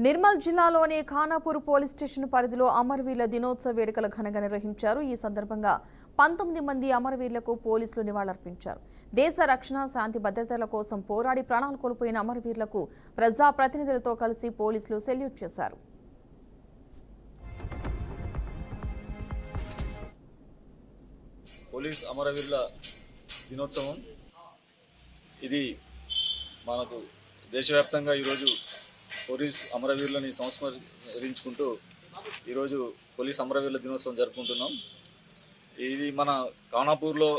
నిర్మల్ జిల్లాలోని Khanapur police station పరిధిలో అమరవీరుల దినోత్సవ వేడుకలు ఘనంగా నిర్వహించారు. ఈ సందర్భంగా 19 మంది అమరవీరులకు పోలీసులు నివాళులర్పించారు. దేశ రక్షణ, శాంతి భద్రతల కోసం పోరాడి ప్రాణాలు కోల్పోయిన అమరవీరులకు ప్రజాప్రతినిధులతో కలిసి పోలీసులు సెల్యూట్ చేశారు. పోలీస్ అమరవీరుల దినోత్సవం ఇది మనకు దేశవ్యాప్తంగా ఈరోజు పోలీస్ అమరవీరులని సంస్మరించుకుంటూ ఈరోజు పోలీస్ అమరవీరుల దినోత్సవం జరుపుకుంటున్నాం. ఇది మన ఖానాపూర్లో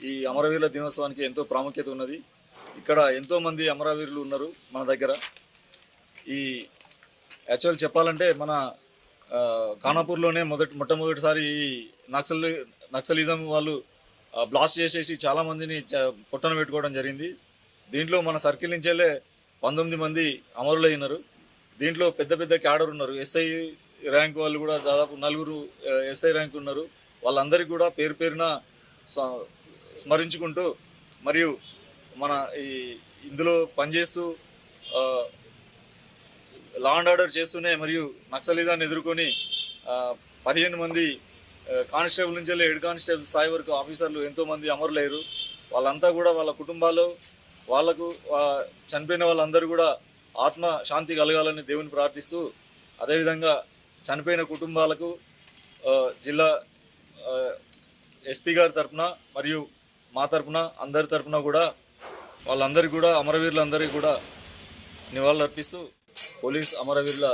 ఈ అమరవీరుల దినోత్సవానికి ఎంతో ప్రాముఖ్యత ఉన్నది. ఇక్కడ ఎంతోమంది అమరవీరులు ఉన్నారు మన దగ్గర. ఈ యాక్చువల్ చెప్పాలంటే మన ఖానాపూర్లోనే మొట్టమొదటిసారి ఈ నక్సలిజం వాళ్ళు బ్లాస్ట్ చేసేసి చాలామందిని పొట్టన పెట్టుకోవడం జరిగింది. దీంట్లో మన సర్కిల్ నుంచెల్లే 19 మంది అమరులైనారు. దీంట్లో పెద్ద పెద్ద క్యాడర్ ఉన్నారు. ఎస్ఐ ర్యాంక్ వాళ్ళు కూడా దాదాపు 4 ఎస్ఐ ర్యాంక్ ఉన్నారు. వాళ్ళందరికీ కూడా పేరు పేరున స్మరించుకుంటూ మరియు మన ఇందులో పనిచేస్తూ లా అండ్ ఆర్డర్ చేస్తూనే మరియు నక్సలిజాన్ని ఎదుర్కొని 15 మంది కానిస్టేబుల్ నుంచి హెడ్ కానిస్టేబుల్ స్థాయి వరకు ఆఫీసర్లు ఎంతోమంది అమరులయ్యారు. వాళ్ళంతా కూడా వాళ్ళ కుటుంబాలు వాళ్లకు చనిపోయిన వాళ్ళందరూ కూడా ఆత్మ శాంతి కలగాలని దేవుని ప్రార్థిస్తూ, అదేవిధంగా చనిపోయిన కుటుంబాలకు జిల్లా ఎస్పీ గారి తరఫున మరియు మా తరఫున అందరి తరఫున కూడా వాళ్ళందరికీ కూడా అమరవీరులందరికీ కూడా నివాళులు అర్పిస్తూ పోలీస్ అమరవీరుల